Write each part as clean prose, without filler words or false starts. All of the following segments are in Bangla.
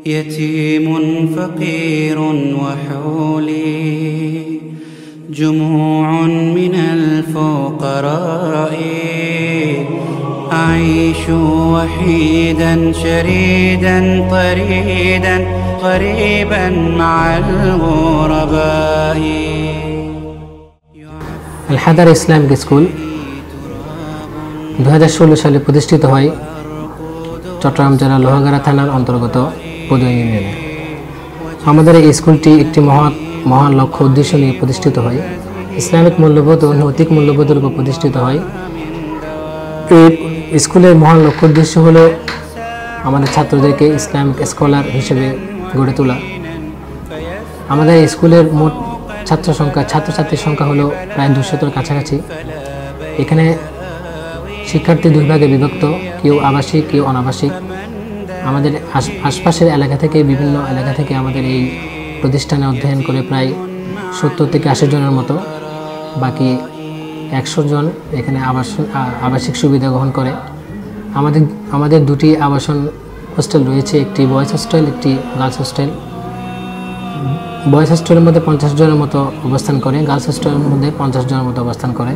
يتيم فقير وحولي جموع من الفقراء أعيش وحيدا شريدا طريدا غريبا مع الغرباء الحضر ইসলামিক স্কুল 2016 সালে প্রতিষ্ঠিত হয় চট্টগ্রাম জেলার লোহাগাড়া থানার অন্তর্গত পদুয়া ইউনিয়নে। আমাদের এই স্কুলটি একটি মহান লক্ষ্য উদ্দেশ্য নিয়ে প্রতিষ্ঠিত হয়। ইসলামিক মূল্যবোধ ও নৈতিক মূল্যবোধের উপর প্রতিষ্ঠিত হয়। এই স্কুলের মহান লক্ষ্য উদ্দেশ্য হলো আমাদের ছাত্রদেরকে ইসলামিক স্কলার হিসেবে গড়ে তোলা। আমাদের এই স্কুলের মোট ছাত্রছাত্রীর সংখ্যা হলো প্রায় 200-এর কাছাকাছি। এখানে শিক্ষার্থী দুই ভাগে বিভক্ত, কেউ আবাসিক কেউ অনাবাসিক। আমাদের আশপাশের এলাকা থেকে বিভিন্ন এলাকা থেকে আমাদের এই প্রতিষ্ঠানে অধ্যয়ন করে প্রায় 70 থেকে 80 জনের মতো। বাকি 100 জন এখানে আবাসিক সুবিধা গ্রহণ করে। আমাদের দুটি আবাসন হোস্টেল রয়েছে, একটি বয়েজ হোস্টেল, একটি গার্লস হোস্টেল। বয়েজ হোস্টেলের মধ্যে 50 জনের মতো অবস্থান করে, গার্লস হোস্টেলের মধ্যে 50 জনের মতো অবস্থান করে।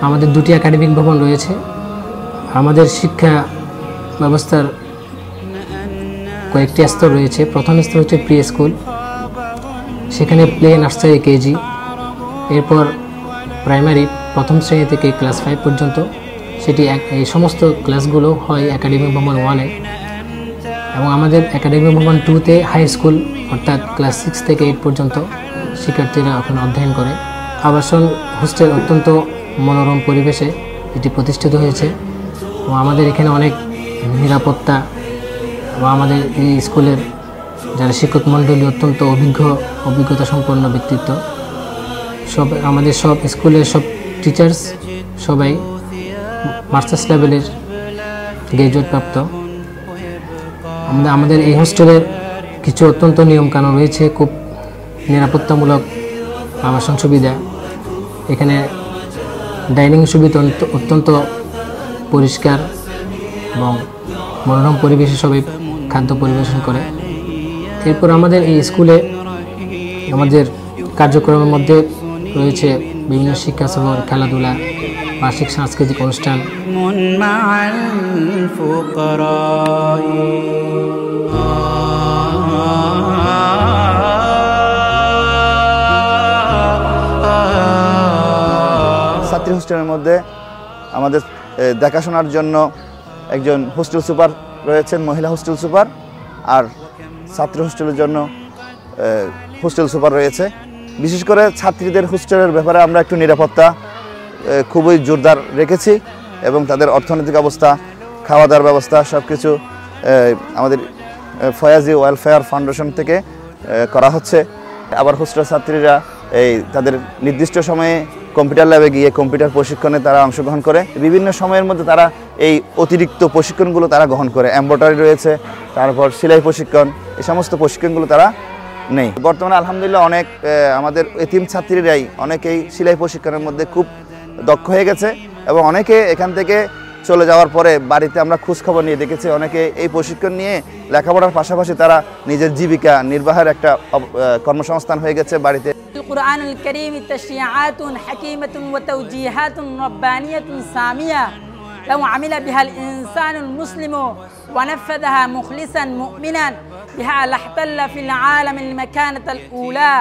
আমাদের দুটি একাডেমিক ভবন রয়েছে। আমাদের শিক্ষা ব্যবস্থার কয়েকটি স্তর রয়েছে। প্রথম স্তর হচ্ছে প্রি স্কুল, সেখানে প্লে, নার্সারি, কেজি। এরপর প্রাইমারি প্রথম শ্রেণী থেকে ক্লাস 5 পর্যন্ত, সেটি এই সমস্ত ক্লাসগুলো হয় একাডেমিক ভবন 1-এ। এবং আমাদের একাডেমিক ভবন 2-তে হাই স্কুল, অর্থাৎ ক্লাস 6 থেকে 8 পর্যন্ত শিক্ষার্থীরা ওখানে অধ্যয়ন করে। আবাসন হোস্টেল অত্যন্ত মনোরম পরিবেশে এটি প্রতিষ্ঠিত হয়েছে এবং আমাদের এখানে অনেক নিরাপত্তা এবং আমাদের এই স্কুলের যারা শিক্ষক মণ্ডলী অত্যন্ত অভিজ্ঞতা সম্পন্ন ব্যক্তিত্ব। আমাদের সব স্কুলের সব টিচার্স সবাই মাস্টার্স লেভেলের গ্র্যাজুয়েট প্রাপ্ত। আমাদের এই হোস্টেলের কিছু অত্যন্ত নিয়মকানুন রয়েছে, খুব নিরাপত্তামূলক আবাসন সুবিধা। এখানে ডাইনিং সুবিধা অত্যন্ত পরিষ্কার এবং মনোরম পরিবেশে সবাই খাদ্য পরিবেশন করে। এরপর আমাদের এই স্কুলে আমাদের কার্যক্রমের মধ্যে রয়েছে বিভিন্ন শিক্ষা সফর, খেলাধুলা, বার্ষিক সাংস্কৃতিক অনুষ্ঠান। ছাত্রী হোস্টেলের মধ্যে আমাদের দেখাশোনার জন্য একজন হোস্টেল সুপার রয়েছেন, মহিলা হোস্টেল সুপার, আর ছাত্রী হোস্টেলের জন্য হোস্টেল সুপার রয়েছে। বিশেষ করে ছাত্রীদের হোস্টেলের ব্যাপারে আমরা একটু নিরাপত্তা খুবই জোরদার রেখেছি এবং তাদের অর্থনৈতিক অবস্থা, খাওয়া দাওয়ার ব্যবস্থা সব কিছু আমাদের ফয়াজি ওয়েলফেয়ার ফাউন্ডেশন থেকে করা হচ্ছে। আবার হোস্টেল ছাত্রীরা তাদের নির্দিষ্ট সময়ে কম্পিউটার ল্যাবে গিয়ে কম্পিউটার প্রশিক্ষণে তারা অংশগ্রহণ করে। বিভিন্ন সময়ের মধ্যে তারা এই অতিরিক্ত প্রশিক্ষণগুলো তারা গ্রহণ করে। এমব্রয়ডারি রয়েছে, তারপর সেলাই প্রশিক্ষণ, এই সমস্ত প্রশিক্ষণগুলো তারা নেই। বর্তমানে আলহামদুলিল্লাহ অনেক আমাদের এতিম ছাত্রীরাই অনেকেই সেলাই প্রশিক্ষণের মধ্যে খুব দক্ষ হয়ে গেছে এবং অনেকে এখান থেকে চলে যাওয়ার পরে বাড়িতে আমরা খোঁজ খবর নিয়ে দেখেছি অনেকে এই প্রশিক্ষণ নিয়ে লেখাপড়ার পাশাপাশি তারা নিজের জীবিকা নির্বাহের একটা কর্মসংস্থান হয়ে গেছে বাড়িতে। القرآن الكريم تشريعات حكيمة وتوجيهات ربانية سامية لو عمل بها الإنسان المسلم ونفذها مخلصا مؤمنا بها لاحتل في العالم المكانة الأولى.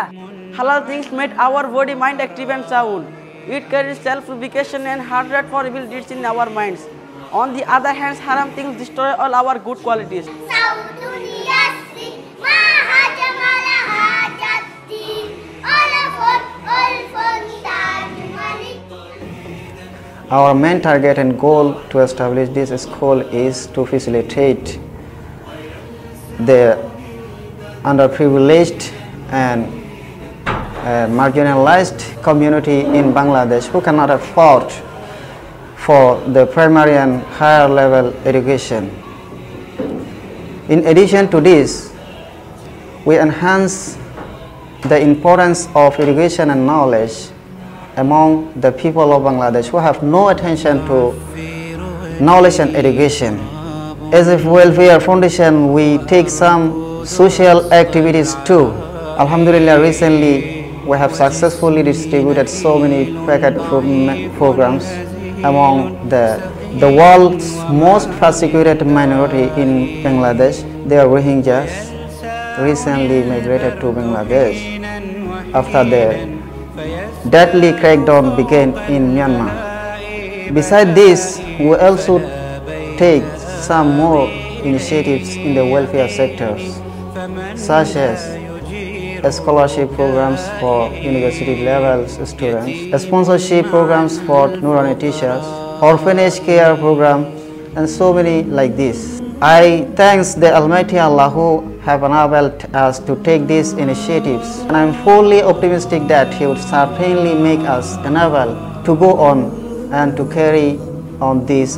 Halal things made our body, mind active and sound. It carries self-lubrication and heart rate for evil deeds in our minds. On the other hand, haram things destroy all our good qualities. Our main target and goal to establish this school is to facilitate the underprivileged and marginalized community in Bangladesh who cannot afford for the primary and higher level education. In addition to this, we enhance the importance of education and knowledge among the people of Bangladesh who have no attention to knowledge and education. As a welfare foundation, we take some social activities too. Alhamdulillah, recently we have successfully distributed so many packet programs among the world's most persecuted minority in Bangladesh. They are Rohingyas, recently migrated to Bangladesh after the deadly crackdown began in Myanmar. Besides this, we also take some more initiatives in the welfare sectors, such as scholarship programs for university level students, sponsorship programs for Nurani teachers, orphanage care program, and so many like this. I thank the Almighty Allah who have enabled us to take these initiatives, and I am fully optimistic that He would certainly make us enable to go on and to carry on these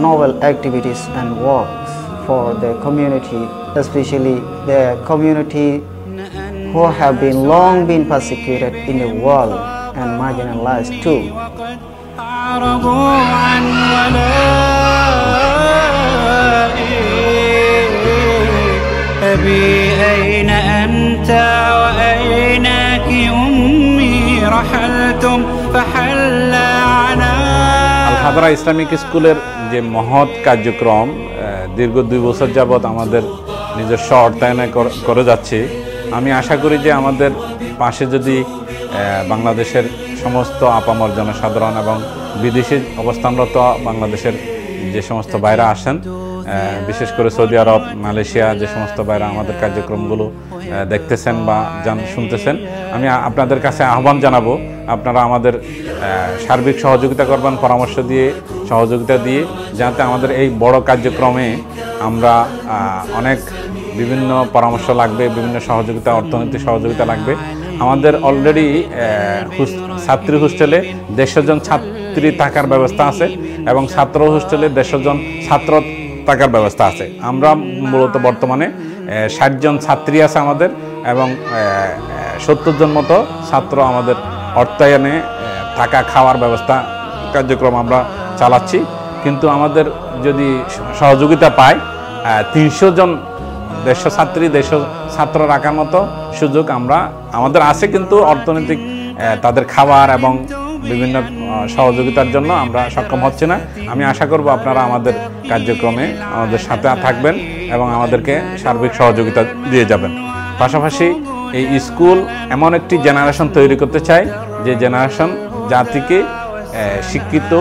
novel activities and works for the community, especially the community who have been long been persecuted in the world and marginalized too. أبي أين أنت وأينك أمي رحلتم فحل عنا আল-হাদরা Islamic স্কুলের যে মহৎ কার্যক্রম দীর্ঘ 2 বছর যাবত আমাদের নিজস্ব অর্থায়নে করে যাচ্ছে। আমি আশা করি যে আমাদের পাশে যদি বাংলাদেশের সমস্ত আপামর জনসাধারণ এবং বিদেশে অবস্থানরত বাংলাদেশের যে সমস্ত ভাইরা আসেন, বিশেষ করে সৌদি আরব, মালয়েশিয়া, যে সমস্ত ভাইরা আমাদের কার্যক্রমগুলো দেখতেছেন বা শুনতেছেন, আমি আপনাদের কাছে আহ্বান জানাবো আপনারা আমাদের সার্বিক সহযোগিতা করবেন, পরামর্শ দিয়ে সহযোগিতা দিয়ে, যাতে আমাদের এই বড় কার্যক্রমে আমরা অনেক বিভিন্ন পরামর্শ লাগবে, বিভিন্ন সহযোগিতা, অর্থনৈতিক সহযোগিতা লাগবে। আমাদের অলরেডি ছাত্রী হোস্টেলে 150 জন ছাত্রী থাকার ব্যবস্থা আছে এবং ছাত্র হোস্টেলে 150 জন ছাত্র থাকার ব্যবস্থা আছে। আমরা মূলত বর্তমানে 60 জন ছাত্রী আছে আমাদের এবং 70 জন মতো ছাত্র আমাদের অর্থায়নে থাকা খাওয়ার ব্যবস্থা কার্যক্রম আমরা চালাচ্ছি। কিন্তু আমাদের যদি সহযোগিতা পায় 300 জন 150 ছাত্রী 150 ছাত্র রাখার মতো সুযোগ আমাদের আছে, কিন্তু অর্থনৈতিক তাদের খাবার এবং বিভিন্ন সহযোগিতার জন্য আমরা সক্ষম হচ্ছে না। আমি আশা করব আপনারা আমাদের কার্যক্রমে আমাদের সাথে থাকবেন এবং আমাদেরকে সার্বিক সহযোগিতা দিয়ে যাবেন। পাশাপাশি এই স্কুল এমন একটি জেনারেশন তৈরি করতে চায় যে জেনারেশন জাতিকে শিক্ষিত,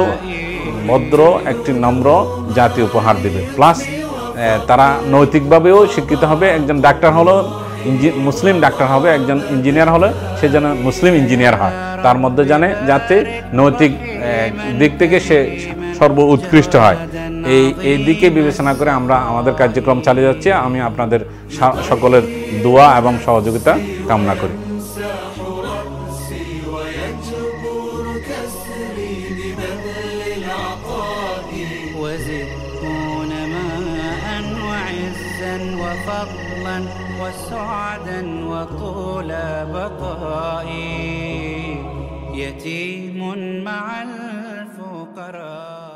ভদ্র, একটি নম্র জাতি উপহার দেবে, প্লাস তারা নৈতিকভাবেও শিক্ষিত হবে। একজন ডাক্তার হলো মুসলিম ডাক্তার হবে, একজন ইঞ্জিনিয়ার হলে সে যেন মুসলিম ইঞ্জিনিয়ার হয়, তার মধ্যে যাতে নৈতিক দিক থেকে সে সর্ব উৎকৃষ্ট হয়। এই দিকে বিবেচনা করে আমরা আমাদের কার্যক্রম চালিয়ে যাচ্ছি। আমি আপনাদের সকলের দোয়া এবং সহযোগিতা কামনা করি। وفضلا وسعدا وطول بقائي يتيم مع الفقراء